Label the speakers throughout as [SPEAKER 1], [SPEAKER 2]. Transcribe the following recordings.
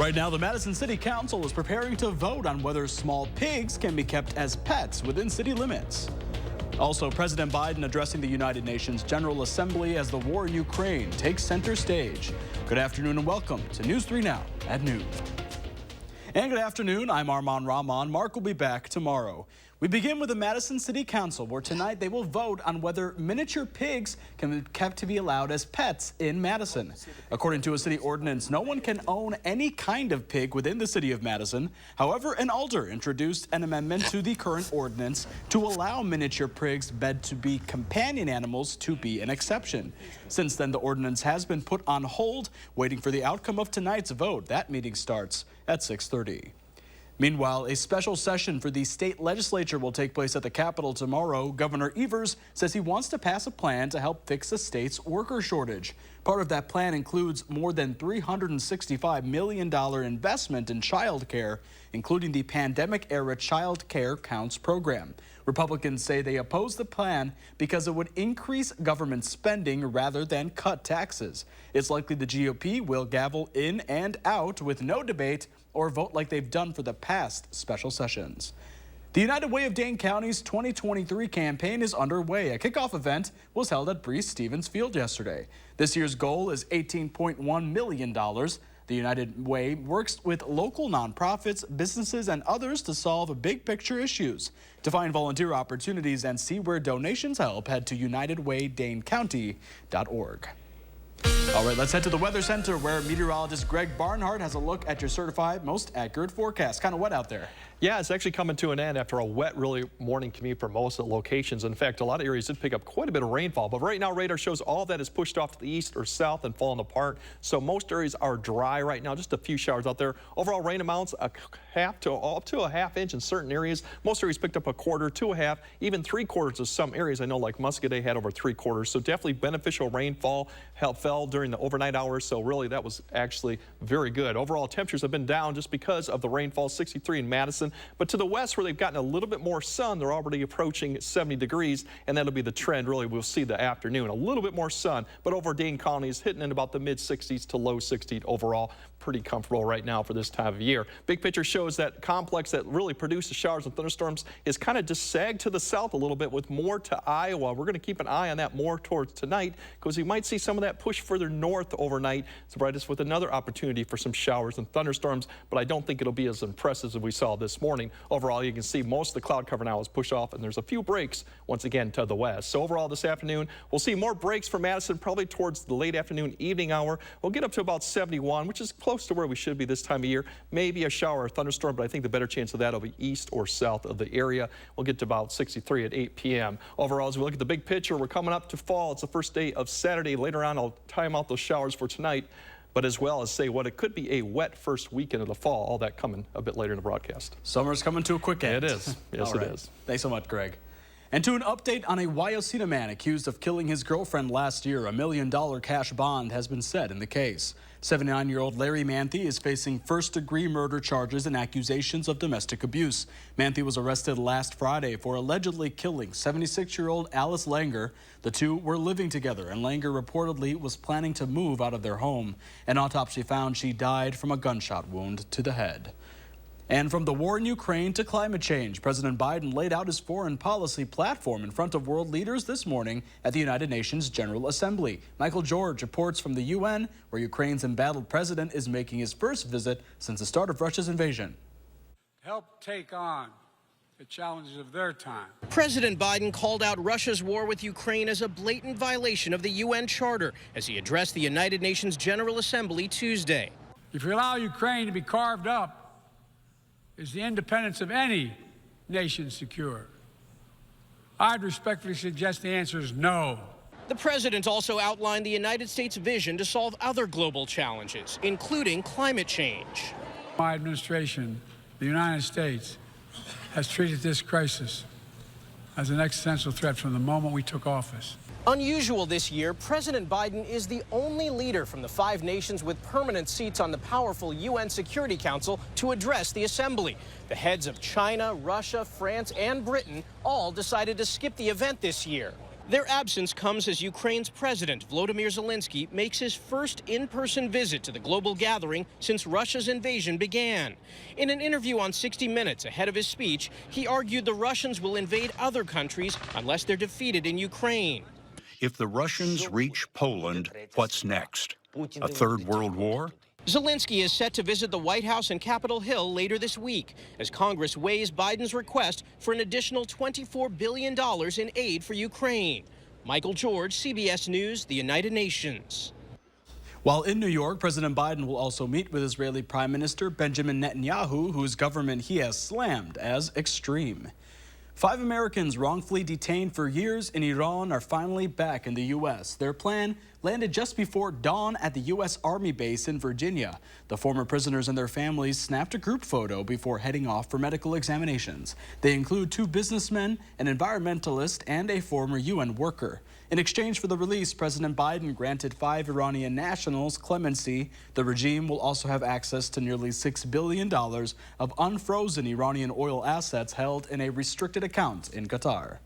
[SPEAKER 1] Right now, the Madison City Council is preparing to vote on whether small pigs can be kept as pets within city limits. Also, President Biden addressing the United Nations General Assembly as the war in Ukraine takes center stage. Good afternoon and welcome to News 3 Now at noon. And good afternoon, I'm Arman Rahman. Mark will be back tomorrow. We begin with the Madison City Council, where tonight they will vote on whether miniature pigs can be kept to be allowed as pets in Madison. According to a city ordinance, no one can own any kind of pig within the city of Madison. However, an alder introduced an amendment to the current ordinance to allow miniature pigs bred to be companion animals to be an exception. Since then, the ordinance has been put on hold, waiting for the outcome of tonight's vote. That meeting starts at 6:30. Meanwhile, a special session for the state legislature will take place at the Capitol tomorrow. Governor Evers says he wants to pass a plan to help fix the state's worker shortage. Part of that plan includes more than $365 million investment in child care, including the pandemic-era Child Care Counts program. Republicans say they oppose the plan because it would increase government spending rather than cut taxes. It's likely the GOP will gavel in and out with no debate or vote like they've done for the past special sessions. The United Way of Dane County's 2023 campaign is underway. A kickoff event was held at Breese Stevens Field yesterday. This year's goal is $18.1 million. The United Way works with local nonprofits, businesses, and others to solve big picture issues. To find volunteer opportunities and see where donations help, head to unitedwaydanecounty.org. All right, let's head to the Weather Center, where meteorologist Greg Barnhart has a look at your certified most accurate forecast. Kind of wet out there.
[SPEAKER 2] Yeah, it's actually coming to an end after a wet, really morning commute for most of the locations. In fact, a lot of areas did pick up quite a bit of rainfall, but right now radar shows all of that is pushed off to the east or south and falling apart. So most areas are dry right now, just a few showers out there. Overall rain amounts up to a half inch in certain areas. Most areas picked up a quarter to a half, even 3/4 of some areas. I know like Muscoda had over 3/4. So definitely beneficial rainfall fell during the overnight hours. So really that was actually very good. Overall temperatures have been down just because of the rainfall, 63 in Madison. But to the west, where they've gotten a little bit more sun, they're already approaching 70 degrees, and that'll be the trend. Really, we'll see the afternoon. A little bit more sun, but over Dane County is hitting in about the mid-60s to low 60s overall. Pretty comfortable right now for this time of year. Big picture shows that complex that really produces showers and thunderstorms is kind of just sagged to the south a little bit with more to Iowa. We're going to keep an eye on that more towards tonight because we might see some of that push further north overnight to provide us with another opportunity for some showers and thunderstorms, but I don't think it'll be as impressive as we saw this morning. Overall, you can see most of the cloud cover now is pushed off, and there's a few breaks once again to the west. So overall this afternoon, we'll see more breaks for Madison probably towards the late afternoon, evening hour. We'll get up to about 71, which is close to where we should be this time of year. Maybe a shower or thunderstorm, but I think the better chance of that will be east or south of the area. We'll get to about 63 at 8 p.m. Overall, as we look at the big picture, we're coming up to fall. It's the first day of Saturday. Later on, I'll time out those showers for tonight, but as well as say what it could be a wet first weekend of the fall. All that coming a bit later in the broadcast.
[SPEAKER 1] Summer's coming to a quick end.
[SPEAKER 2] It is. Yes, it is.
[SPEAKER 1] Thanks so much, Greg. And to an update on a Wyocena man accused of killing his girlfriend last year, $1 million cash bond has been set in the case. 79-year-old Larry Manthe is facing first-degree murder charges and accusations of domestic abuse. Manthe was arrested last Friday for allegedly killing 76-year-old Alice Langer. The two were living together, and Langer reportedly was planning to move out of their home. An autopsy found she died from a gunshot wound to the head. And from the war in Ukraine to climate change, President Biden laid out his foreign policy platform in front of world leaders this morning at the United Nations General Assembly. Michael George reports from the UN, where Ukraine's embattled president is making his first visit since the start of Russia's invasion.
[SPEAKER 3] Help take on the challenges of their time.
[SPEAKER 4] President Biden called out Russia's war with Ukraine as a blatant violation of the UN Charter as he addressed the United Nations General Assembly Tuesday.
[SPEAKER 3] If you allow Ukraine to be carved up, is the independence of any nation secure? I'd respectfully suggest the answer is no.
[SPEAKER 4] The president also outlined the United States' vision to solve other global challenges, including climate change.
[SPEAKER 3] My administration, the United States, has treated this crisis as an existential threat from the moment we took office.
[SPEAKER 4] Unusual this year, President Biden is the only leader from the 5 nations with permanent seats on the powerful UN Security Council to address the assembly. The heads of China, Russia, France, and Britain all decided to skip the event this year. Their absence comes as Ukraine's President Volodymyr Zelensky makes his first in-person visit to the global gathering since Russia's invasion began. In an interview on 60 Minutes ahead of his speech, he argued the Russians will invade other countries unless they're defeated in Ukraine.
[SPEAKER 5] If the Russians reach Poland, what's next? A third world war?
[SPEAKER 4] Zelensky is set to visit the White House and Capitol Hill later this week as Congress weighs Biden's request for an additional $24 billion in aid for Ukraine. Michael George, CBS News, the United Nations.
[SPEAKER 1] While in New York, President Biden will also meet with Israeli Prime Minister Benjamin Netanyahu, whose government he has slammed as extreme. 5 Americans wrongfully detained for years in Iran are finally back in the U.S. Their plan landed just before dawn at the U.S. Army base in Virginia. The former prisoners and their families snapped a group photo before heading off for medical examinations. They include 2 businessmen, an environmentalist, and a former UN worker. In exchange for the release, President Biden granted 5 Iranian nationals clemency. The regime will also have access to nearly $6 billion of unfrozen Iranian oil assets held in a restricted account in Qatar.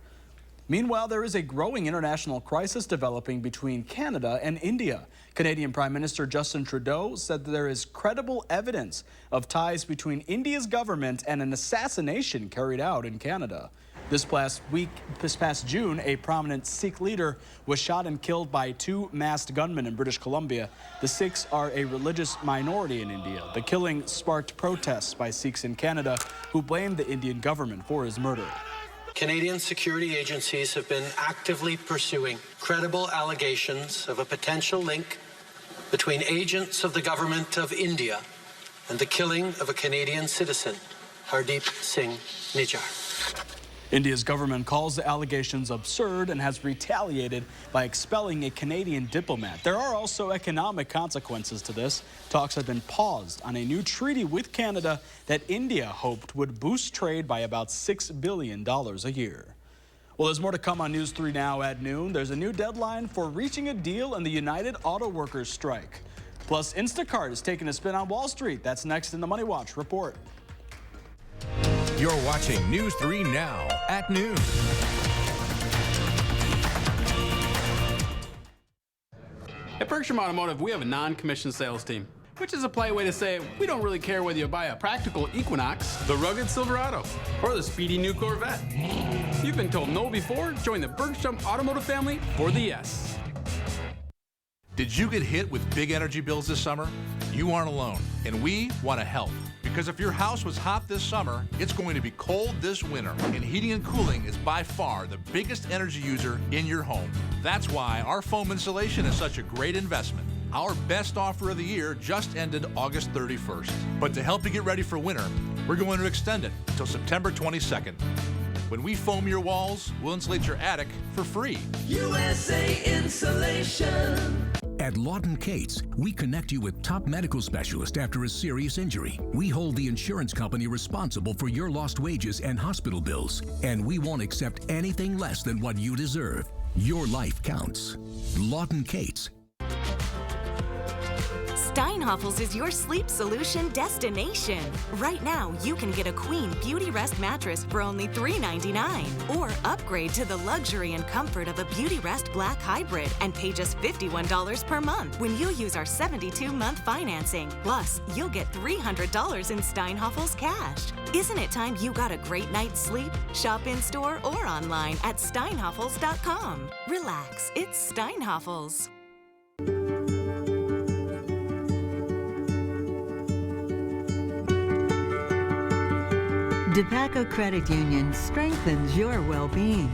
[SPEAKER 1] Meanwhile, there is a growing international crisis developing between Canada and India. Canadian Prime Minister Justin Trudeau said that there is credible evidence of ties between India's government and an assassination carried out in Canada. This past June, a prominent Sikh leader was shot and killed by 2 masked gunmen in British Columbia. The Sikhs are a religious minority in India. The killing sparked protests by Sikhs in Canada who blamed the Indian government for his murder.
[SPEAKER 6] Canadian security agencies have been actively pursuing credible allegations of a potential link between agents of the government of India and the killing of a Canadian citizen, Hardeep Singh Nijjar.
[SPEAKER 1] India's government calls the allegations absurd and has retaliated by expelling a Canadian diplomat. There are also economic consequences to this. Talks have been paused on a new treaty with Canada that India hoped would boost trade by about $6 billion a year. Well, there's more to come on News 3 Now at noon. There's a new deadline for reaching a deal in the United Auto Workers strike. Plus, Instacart is taking a spin on Wall Street. That's next in the Money Watch Report.
[SPEAKER 7] You're watching News 3 Now at noon.
[SPEAKER 8] At Bergstrom Automotive, we have a non-commissioned sales team, which is a polite way to say we don't really care whether you buy a practical Equinox, the rugged Silverado, or the speedy new Corvette. If you've been told no before, join the Bergstrom Automotive family for the yes.
[SPEAKER 7] Did you get hit with big energy bills this summer? You aren't alone, and we want to help. Because if your house was hot this summer, it's going to be cold this winter, and heating and cooling is by far the biggest energy user in your home. That's why our foam insulation is such a great investment. Our best offer of the year just ended August 31st. But to help you get ready for winter, we're going to extend it until September 22nd. When we foam your walls, we'll insulate your attic for free.
[SPEAKER 9] USA Insulation.
[SPEAKER 10] At Lawton Cates, we connect you with top medical specialists after a serious injury. We hold the insurance company responsible for your lost wages and hospital bills, and we won't accept anything less than what you deserve. Your life counts. Lawton Cates.
[SPEAKER 11] Steinhafels is your sleep solution destination. Right now, you can get a Queen Beauty Rest mattress for only $3.99, or upgrade to the luxury and comfort of a Beauty Rest Black Hybrid and pay just $51 per month when you use our 72-month financing. Plus, you'll get $300 in Steinhafels cash. Isn't it time you got a great night's sleep? Shop in-store or online at steinhafels.com. Relax, it's Steinhafels.
[SPEAKER 12] DePaco Credit Union strengthens your well-being.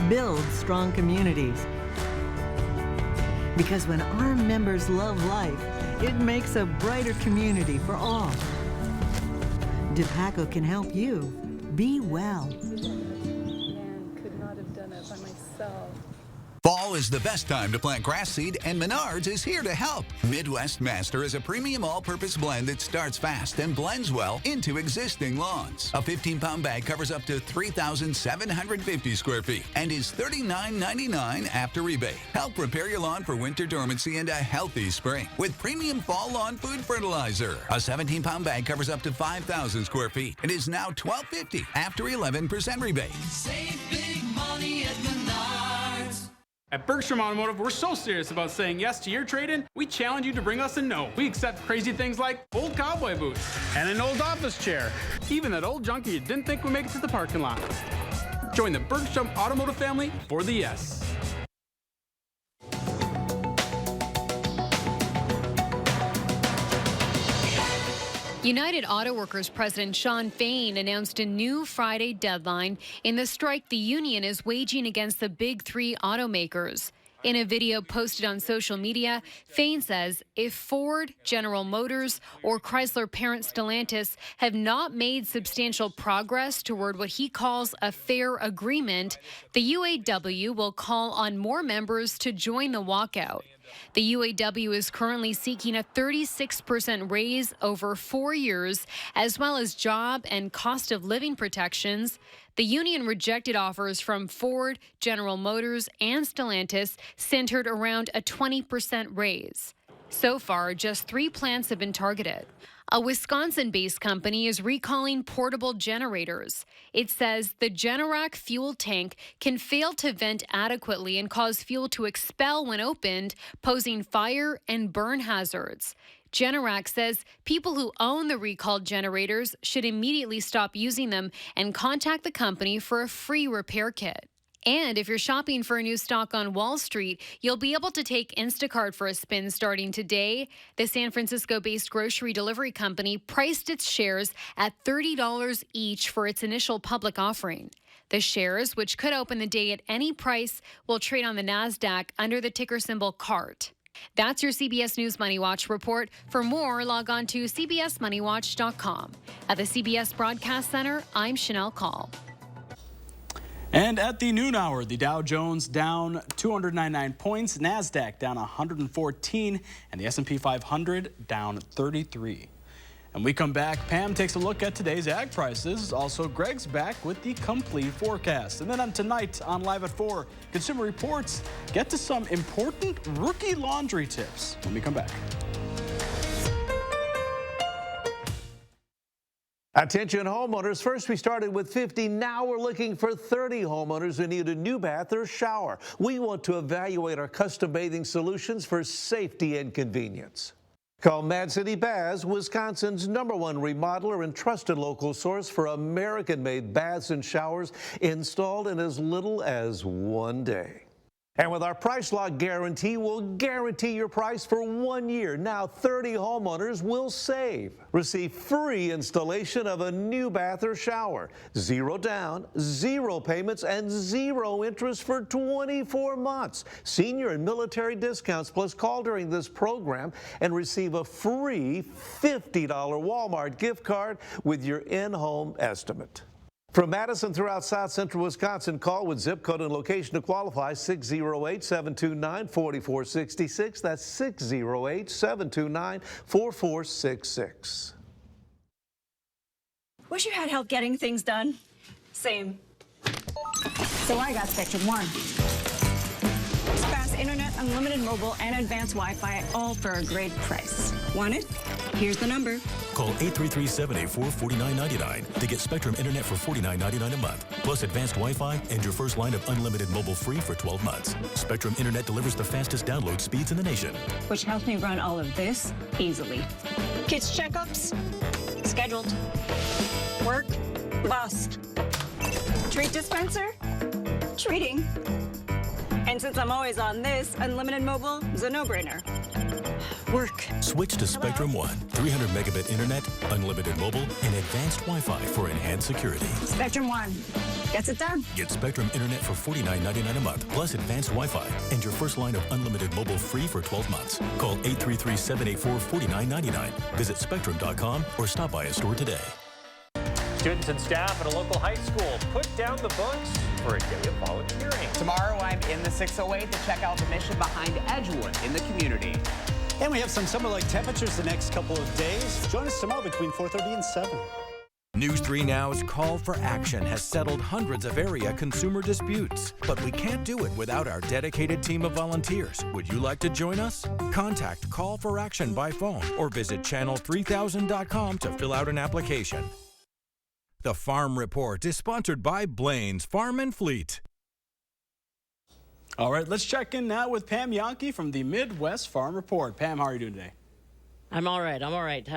[SPEAKER 12] Builds strong communities. Because when our members love life, it makes a brighter community for all. DePaco can help you be well.
[SPEAKER 13] Could not have done it by myself.
[SPEAKER 7] Fall
[SPEAKER 13] Fall is the best time to plant grass seed, and Menards is here to help. Midwest Master is a premium all-purpose blend that starts fast and blends well into existing lawns. A 15-pound bag covers up to 3,750 square feet and is $39.99 after rebate. Help prepare your lawn for winter dormancy and a healthy spring with premium fall lawn food fertilizer. A 17-pound bag covers up to 5,000 square feet and is now $12.50 after 11% rebate.
[SPEAKER 9] Save big money at Menards.
[SPEAKER 8] At Bergstrom Automotive, we're so serious about saying yes to your trade-in, we challenge you to bring us a no. We accept crazy things like old cowboy boots and an old office chair, even that old junkie you didn't think would make it to the parking lot. Join the Bergstrom Automotive family for the yes.
[SPEAKER 14] United Auto Workers President Shawn Fain announced a new Friday deadline in the strike the union is waging against the big three automakers. In a video posted on social media, Fain says if Ford, General Motors, or Chrysler parent Stellantis have not made substantial progress toward what he calls a fair agreement, the UAW will call on more members to join the walkout. The UAW is currently seeking a 36% raise over 4 years, as well as job and cost of living protections. The union rejected offers from Ford, General Motors, and Stellantis centered around a 20% raise. So far, just 3 plants have been targeted. A Wisconsin-based company is recalling portable generators. It says the Generac fuel tank can fail to vent adequately and cause fuel to expel when opened, posing fire and burn hazards. Generac says people who own the recalled generators should immediately stop using them and contact the company for a free repair kit. And if you're shopping for a new stock on Wall Street, you'll be able to take Instacart for a spin starting today. The San Francisco-based grocery delivery company priced its shares at $30 each for its initial public offering. The shares, which could open the day at any price, will trade on the NASDAQ under the ticker symbol CART. That's your CBS News Money Watch report. For more, log on to cbsmoneywatch.com. At the CBS Broadcast Center, I'm Chanel Call.
[SPEAKER 1] And at the noon hour, the Dow Jones down 299 points, NASDAQ down 114, and the S&P 500 down 33. And we come back, Pam takes a look at today's ag prices. Also, Greg's back with the complete forecast. And then on tonight on Live at 4, Consumer Reports, get to some important rookie laundry tips when we come back.
[SPEAKER 15] Attention homeowners, first we started with 50, now we're looking for 30 homeowners who need a new bath or shower. We want to evaluate our custom bathing solutions for safety and convenience. Call Mad City Baths, Wisconsin's #1 remodeler and trusted local source for American-made baths and showers installed in as little as 1 day. And with our Price Lock Guarantee, we'll guarantee your price for 1 year. Now 30 homeowners will save. Receive free installation of a new bath or shower. 0 down, 0 payments, and 0 interest for 24 months. Senior and military discounts, plus call during this program and receive a free $50 Walmart gift card with your in-home estimate. From Madison throughout South Central Wisconsin, call with zip code and location to qualify, 608-729-4466. That's 608-729-4466.
[SPEAKER 16] Wish you had help getting things done. Same. So I got Spectrum One. Fast internet, unlimited mobile, and advanced Wi-Fi, all for a great price. Want it? Here's the number.
[SPEAKER 17] Call 833-784-4999 to get Spectrum Internet for $49.99 a month, plus advanced Wi-Fi and your first line of unlimited mobile free for 12 months. Spectrum Internet delivers the fastest download speeds in the nation.
[SPEAKER 16] Which helps me run all of this easily. Kids checkups? Scheduled. Work? Bust. Treat dispenser? Treating. And since I'm always on this, unlimited mobile is a no-brainer. Work.
[SPEAKER 17] Switch to Spectrum One. 300 megabit internet, unlimited mobile, and advanced Wi-Fi for enhanced security.
[SPEAKER 16] Spectrum One. Gets it done.
[SPEAKER 17] Get Spectrum Internet for $49.99 a month, plus advanced Wi-Fi, and your first line of unlimited mobile free for 12 months. Call 833-784-4999. Visit Spectrum.com or stop by a store today.
[SPEAKER 18] Students and staff at a local high school put down the books for a day of volunteering.
[SPEAKER 19] Tomorrow, I'm in the 608 to check out the mission behind Edgewood in the community.
[SPEAKER 20] And we have some summer-like temperatures the next couple of days. Join us tomorrow between 4:30 and 7.
[SPEAKER 21] News 3 Now's Call for Action has settled hundreds of area consumer disputes, but we can't do it without our dedicated team of volunteers. Would you like to join us? Contact Call for Action by phone or visit channel3000.com to fill out an application. The Farm Report is sponsored by Blaine's Farm and Fleet.
[SPEAKER 1] All right, let's check in now with Pam Yankee from the Midwest Farm Report. Pam, how are you doing today?
[SPEAKER 22] I'm all right.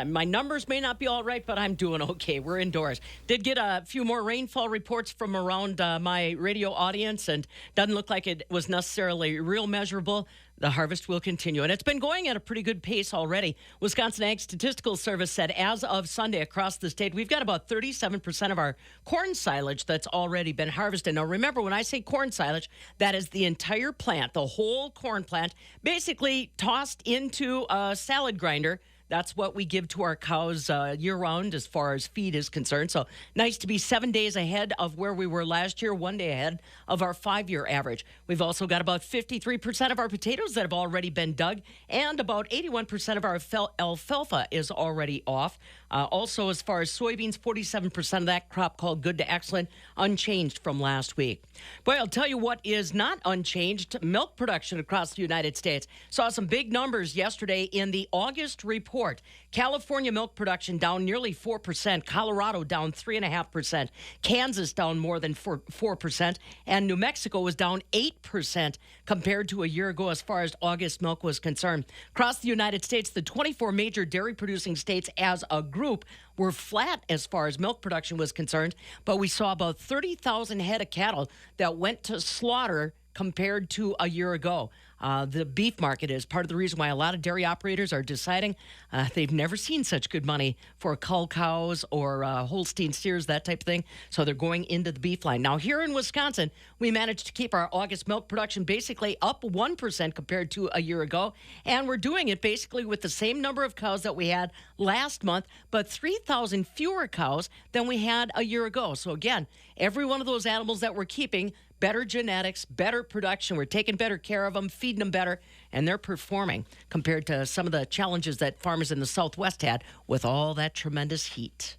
[SPEAKER 22] My numbers may not be all right, but I'm doing okay. We're indoors. Did get a few more rainfall reports from around my radio audience, and doesn't look like it was necessarily real measurable. The harvest will continue, and it's been going at a pretty good pace already. Wisconsin Ag Statistical Service said as of Sunday across the state, we've got about 37% of our corn silage that's already been harvested. Now, remember, when I say corn silage, that is the entire plant, the whole corn plant, basically tossed into a salad grinder. That's what we give to our cows year-round as far as feed is concerned. So nice to be 7 days ahead of where we were last year, 1 day ahead of our 5-year average. We've also got about 53% of our potatoes that have already been dug, and about 81% of our alfalfa is already off. Also, as far as soybeans, 47% of that crop called good to excellent, unchanged from last week. Boy, I'll tell you what is not unchanged. Milk production across the United States. Saw some big numbers yesterday in the August report. California milk production down nearly 4%. Colorado down 3.5%. Kansas down more than 4%. And New Mexico was down 8% compared to a year ago as far as August milk was concerned. Across the United States, the 24 major dairy producing states as a group were flat as far as milk production was concerned, but we saw about 30,000 head of cattle that went to slaughter compared to a year ago. The beef market is part of the reason why a lot of dairy operators are deciding they've never seen such good money for cull cows or Holstein steers, that type of thing. So they're going into the beef line. Now, here in Wisconsin, we managed to keep our August milk production basically up 1% compared to a year ago. And we're doing it basically with the same number of cows that we had last month, but 3,000 fewer cows than we had a year ago. So again, every one of those animals that we're keeping, better genetics, better production. We're taking better care of them, feeding them better, and they're performing compared to some of the challenges that farmers in the Southwest had with all that tremendous heat.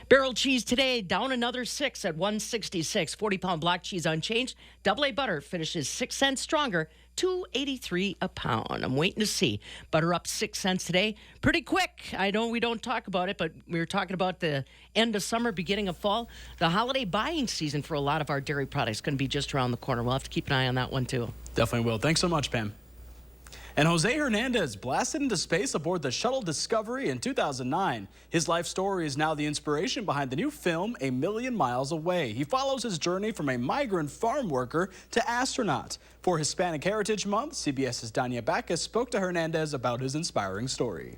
[SPEAKER 22] Barrel cheese today down another 6 at $1.66. 40-pound block cheese unchanged. AA butter finishes 6 cents stronger, $2.83 a pound. I'm waiting to see. Butter up 6 cents today. Pretty quick. I know we don't talk about it, but we were talking about the end of summer, beginning of fall. The holiday buying season for a lot of our dairy products is going to be just around the corner. We'll have to keep an eye on that one, too.
[SPEAKER 1] Definitely will. Thanks so much, Pam. And Jose Hernandez blasted into space aboard the shuttle Discovery in 2009. His life story is now the inspiration behind the new film, A Million Miles Away. He follows his journey from a migrant farm worker to astronaut. For Hispanic Heritage Month, CBS's Danya Backus spoke to Hernandez about his inspiring story.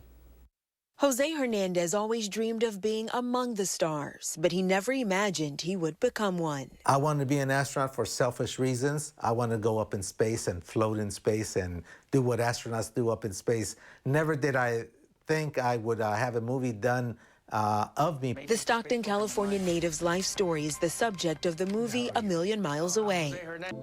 [SPEAKER 23] Jose Hernandez always dreamed of being among the stars, but he never imagined he would become one.
[SPEAKER 24] I wanted to be an astronaut for selfish reasons. I wanted to go up in space and float in space and do what astronauts do up in space. Never did I think I would have a movie done of me.
[SPEAKER 23] The Stockton, California native's life story is the subject of the movie A Million Miles Away.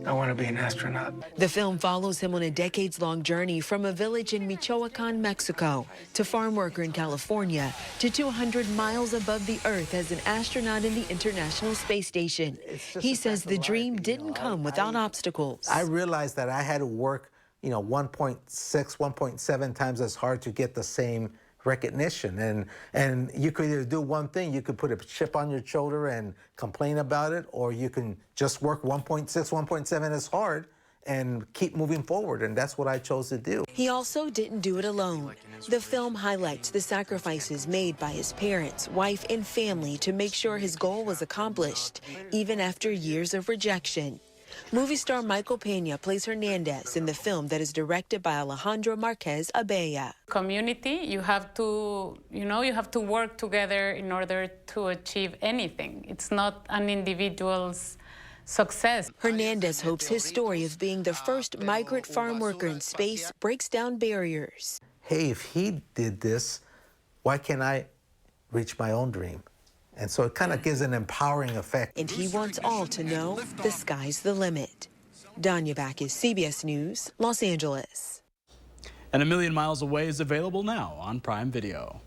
[SPEAKER 24] I want to be an astronaut.
[SPEAKER 23] The film follows him on a decades-long journey from a village in Michoacan, Mexico, to farm worker in California, to 200 miles above the Earth as an astronaut in the International Space Station. He says the dream didn't come without obstacles.
[SPEAKER 24] I realized that I had to work, 1.6, 1.7 times as hard to get the same recognition, and you could either do one thing. You could put a chip on your shoulder and complain about it, or you can just work 1.6, 1.7 as hard and keep moving forward, and that's what I chose to do.
[SPEAKER 23] He also didn't do it alone. The film highlights the sacrifices made by his parents, wife, and family to make sure his goal was accomplished, even after years of rejection. Movie star Michael Pena plays Hernandez in the film that is directed by Alejandro Marquez Abella.
[SPEAKER 25] Community, you have to work together in order to achieve anything. It's not an individual's success.
[SPEAKER 23] Hernandez hopes his story of being the first migrant farm worker in space breaks down barriers.
[SPEAKER 24] Hey, if he did this, why can't I reach my own dream? And so it kind of gives an empowering effect.
[SPEAKER 23] And he wants all to know the sky's the limit. Danya Backus, CBS News, Los Angeles.
[SPEAKER 1] And A Million Miles Away is available now on Prime Video.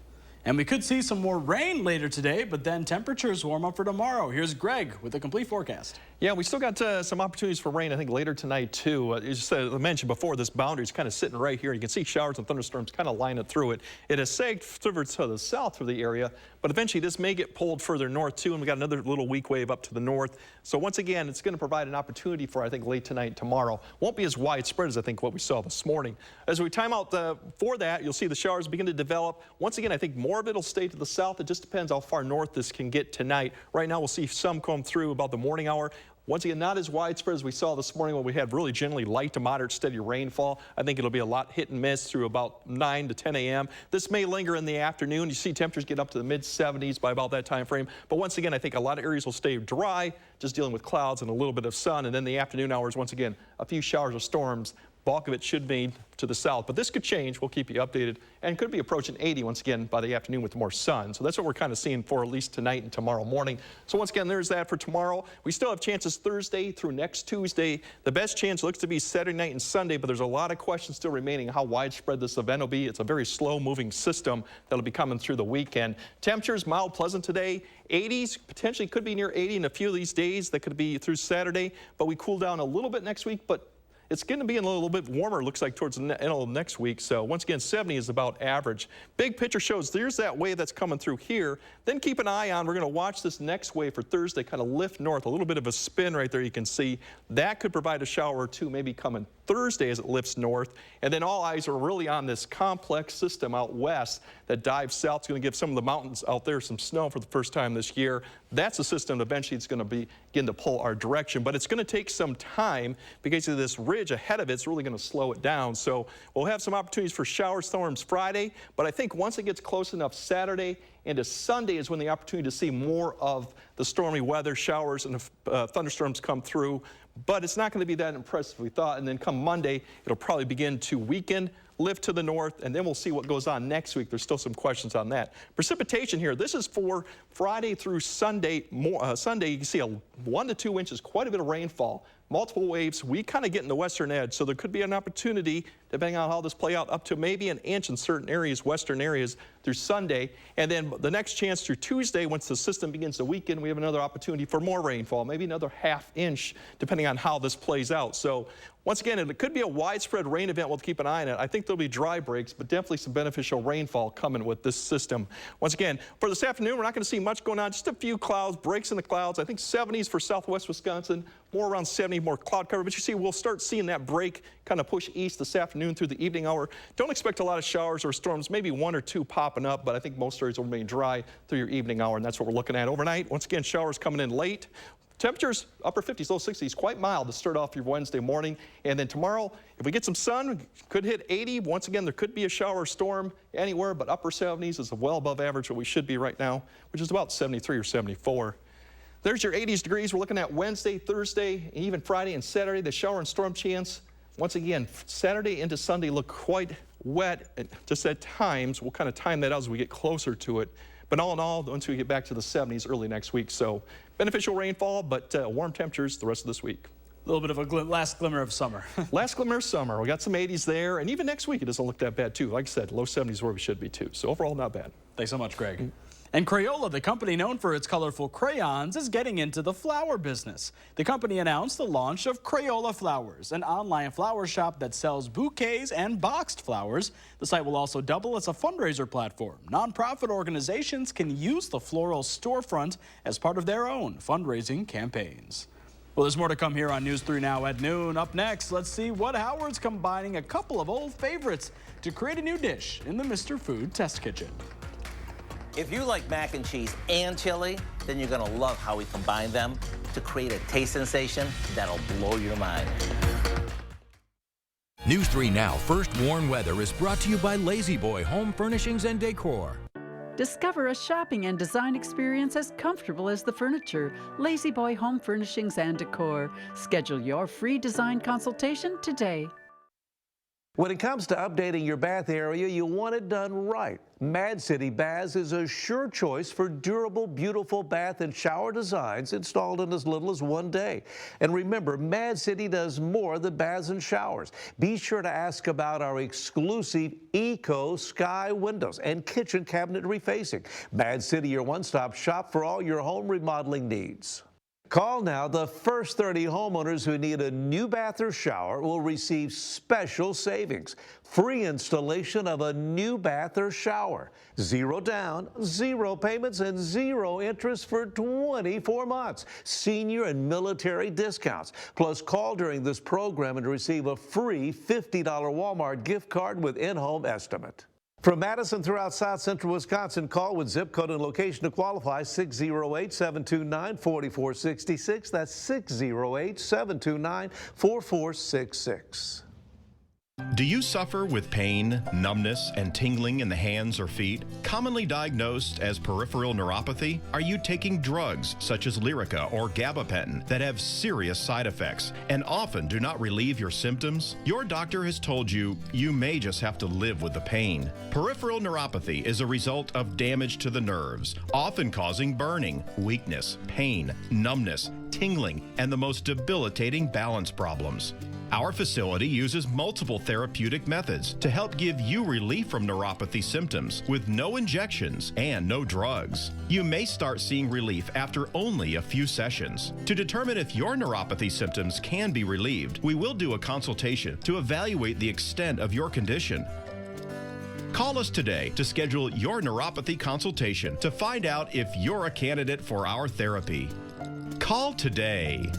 [SPEAKER 1] And we could see some more rain later today, but then temperatures warm up for tomorrow. Here's Greg with a complete forecast.
[SPEAKER 2] Yeah, we still got some opportunities for rain, I think, later tonight, too. As I mentioned before, this boundary is kind of sitting right here. You can see showers and thunderstorms kind of line it through it. It has sagged further to the south through the area, but eventually this may get pulled further north, too, and we got another little weak wave up to the north. So once again, it's going to provide an opportunity for, I think, late tonight and tomorrow. Won't be as widespread as I think what we saw this morning. As we time out for that, you'll see the showers begin to develop. Once again, I think more of it will stay to the south. It just depends how far north this can get tonight. Right now, we'll see some come through about the morning hour. Once again, not as widespread as we saw this morning when we had really generally light to moderate steady rainfall. I think it'll be a lot hit and miss through about 9 to 10 a.m. This may linger in the afternoon. You see temperatures get up to the mid-70s by about that time frame. But once again, I think a lot of areas will stay dry, just dealing with clouds and a little bit of sun. And then the afternoon hours, once again, a few showers or storms. Bulk of it should be to the south, but this could change. We'll keep you updated and could be approaching 80 once again by the afternoon with more sun. So that's what we're kind of seeing for at least tonight and tomorrow morning. So once again, there's that for tomorrow. We still have chances Thursday through next Tuesday. The best chance looks to be Saturday night and Sunday, but there's a lot of questions still remaining how widespread this event will be. It's a very slow moving system that'll be coming through the weekend. Temperatures mild, pleasant today. 80s, potentially could be near 80 in a few of these days. That could be through Saturday, but we cool down a little bit next week, but it's going to be a little bit warmer, looks like, towards the end of next week. So once again, 70 is about average. Big picture shows there's that wave that's coming through here. Then keep an eye on, we're going to watch this next wave for Thursday kind of lift north. A little bit of a spin right there you can see. That could provide a shower or two maybe coming Thursday as it lifts north. And then all eyes are really on this complex system out west that dives south. It's going to give some of the mountains out there some snow for the first time this year. That's a system that eventually it's going to begin to pull our direction. But it's going to take some time because of this ridge ahead of it's really going to slow it down. So we'll have some opportunities for shower storms Friday. But I think once it gets close enough Saturday into Sunday is when the opportunity to see more of the stormy weather, showers and thunderstorms come through. But it's not going to be that impressive, we thought. And then come Monday, it'll probably begin to weaken, lift to the north, and then we'll see what goes on next week. There's still some questions on that. Precipitation here, this is for Friday through Sunday. Sunday, you can see 1 to 2 inches, quite a bit of rainfall. Multiple waves. We kind of get in the western edge, so there could be an opportunity, depending on how this play out, up to maybe an inch in certain areas, western areas, through Sunday. And then the next chance through Tuesday, once the system begins to weaken, we have another opportunity for more rainfall, maybe another ½ inch, depending on how this plays out. So once again, it could be a widespread rain event. We'll keep an eye on it. I think there'll be dry breaks, but definitely some beneficial rainfall coming with this system. Once again, for this afternoon, we're not going to see much going on. Just a few clouds, breaks in the clouds. I think 70s for southwest Wisconsin, more around 70, more cloud cover. But you see, we'll start seeing that break kind of push east this afternoon through the evening hour. Don't expect a lot of showers or storms, maybe 1 or 2 popping up, but I think most areas will remain dry through your evening hour, and that's what we're looking at overnight. Once again, showers coming in late. Temperatures upper 50s, low 60s, quite mild to start off your Wednesday morning. And then tomorrow, if we get some sun, could hit 80. Once again, there could be a shower or storm anywhere, but upper 70s is well above average what we should be right now, which is about 73 or 74. There's your 80s degrees. We're looking at Wednesday, Thursday, and even Friday and Saturday. The shower and storm chance, once again, Saturday into Sunday look quite wet. Just at times, we'll kind of time that out as we get closer to it. But all in all, once we get back to the 70s early next week. So beneficial rainfall, but warm temperatures the rest of this week.
[SPEAKER 1] A little bit of a last glimmer of summer.
[SPEAKER 2] Last glimmer of summer. We got some 80s there. And even next week, it doesn't look that bad, too. Like I said, low 70s where we should be, too. So overall, not bad.
[SPEAKER 1] Thanks so much, Greg. And Crayola, the company known for its colorful crayons, is getting into the flower business. The company announced the launch of Crayola Flowers, an online flower shop that sells bouquets and boxed flowers. The site will also double as a fundraiser platform. Nonprofit organizations can use the floral storefront as part of their own fundraising campaigns. Well, there's more to come here on News 3 Now at noon. Up next, let's see what Howard's combining a couple of old favorites to create a new dish in the Mr. Food Test Kitchen.
[SPEAKER 3] If you like mac and cheese and chili, then you're gonna love how we combine them to create a taste sensation that'll blow your mind.
[SPEAKER 21] News 3 Now First Warn Weather is brought to you by Lazy Boy Home Furnishings and Decor.
[SPEAKER 4] Discover a shopping and design experience as comfortable as the furniture. Lazy Boy Home Furnishings and Decor. Schedule your free design consultation today.
[SPEAKER 15] When it comes to updating your bath area, you want it done right. Mad City Baths is a sure choice for durable, beautiful bath and shower designs installed in as little as 1 day. And remember, Mad City does more than baths and showers. Be sure to ask about our exclusive Eco Sky windows and kitchen cabinet refacing. Mad City, your one-stop shop for all your home remodeling needs. Call now. The first 30 homeowners who need a new bath or shower will receive special savings. Free installation of a new bath or shower. 0 down, 0 payments, and 0 interest for 24 months. Senior and military discounts. Plus, call during this program and receive a free $50 Walmart gift card with in-home estimate. From Madison throughout South Central Wisconsin, call with zip code and location to qualify 608-729-4466. That's 608-729-4466.
[SPEAKER 5] Do you suffer with pain, numbness, and tingling in the hands or feet? Commonly diagnosed as peripheral neuropathy? Are you taking drugs such as Lyrica or gabapentin that have serious side effects and often do not relieve your symptoms? Your doctor has told you you may just have to live with the pain. Peripheral neuropathy is a result of damage to the nerves, often causing burning, weakness, pain, numbness, tingling, and the most debilitating balance problems. Our facility uses multiple therapeutic methods to help give you relief from neuropathy symptoms with no injections and no drugs. You may start seeing relief after only a few sessions. To determine if your neuropathy symptoms can be relieved, we will do a consultation to evaluate the extent of your condition. Call us today to schedule your neuropathy consultation to find out if you're a candidate for our therapy. Call today.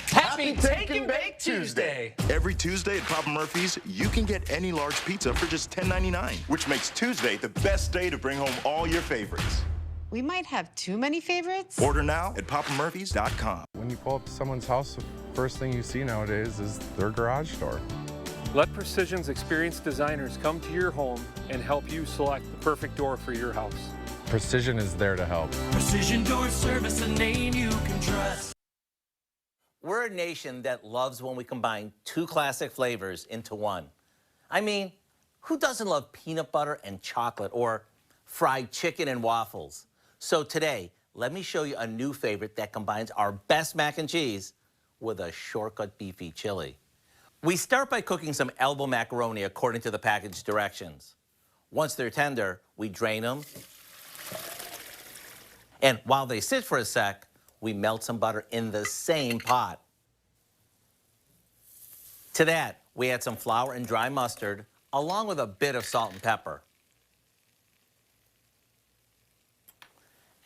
[SPEAKER 6] Happy Take and Bake Tuesday! Every Tuesday at Papa Murphy's, you can get any large pizza for just $10.99, which makes Tuesday the best day to bring home all your favorites.
[SPEAKER 10] We might have too many favorites.
[SPEAKER 6] Order now at papamurphys.com.
[SPEAKER 11] When you pull up to someone's house, the first thing you see nowadays is their garage door.
[SPEAKER 12] Let Precision's experienced designers come to your home and help you select the perfect door for your house.
[SPEAKER 11] Precision is there to help.
[SPEAKER 9] Precision Door Service, a name you can trust.
[SPEAKER 3] We're a nation that loves when we combine 2 classic flavors into one. I mean, who doesn't love peanut butter and chocolate or fried chicken and waffles? So today, let me show you a new favorite that combines our best mac and cheese with a shortcut beefy chili. We start by cooking some elbow macaroni according to the package directions. Once they're tender, we drain them. And while they sit for a sec, we melt some butter in the same pot. To that, we add some flour and dry mustard, along with a bit of salt and pepper.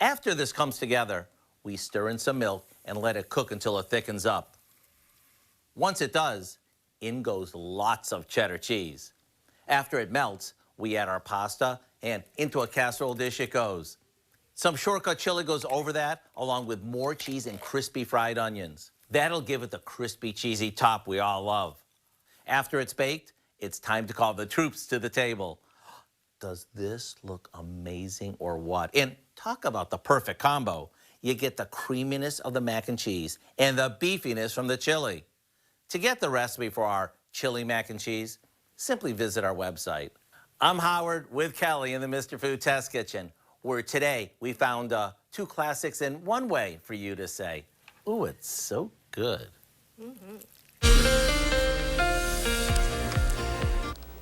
[SPEAKER 3] After this comes together, we stir in some milk and let it cook until it thickens up. Once it does, in goes lots of cheddar cheese. After it melts, we add our pasta, and into a casserole dish it goes. Some shortcut chili goes over that, along with more cheese and crispy fried onions. That'll give it the crispy, cheesy top we all love. After it's baked, it's time to call the troops to the table. Does this look amazing or what? And talk about the perfect combo. You get the creaminess of the mac and cheese and the beefiness from the chili. To get the recipe for our chili mac and cheese, simply visit our website. I'm Howard with Kelly in the Mr. Food Test Kitchen, where today we found 2 classics in one way for you to say, ooh, it's so good.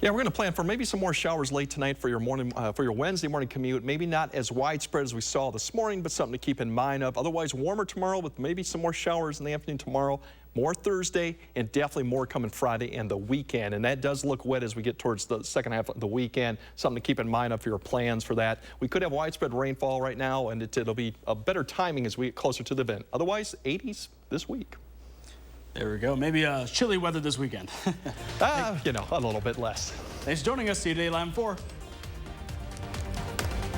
[SPEAKER 2] Yeah, we're going to plan for maybe some more showers late tonight for your morning, for your Wednesday morning commute. Maybe not as widespread as we saw this morning, but something to keep in mind of. Otherwise, warmer tomorrow with maybe some more showers in the afternoon tomorrow. More Thursday, and definitely more coming Friday and the weekend. And that does look wet as we get towards the second half of the weekend. Something to keep in mind of your plans for that. We could have widespread rainfall right now, and it'll be a better timing as we get closer to the event. Otherwise, 80s this week.
[SPEAKER 1] There we go. Maybe chilly weather this weekend.
[SPEAKER 2] You know, a little bit less.
[SPEAKER 1] Thanks for joining us. See you today, Line 4.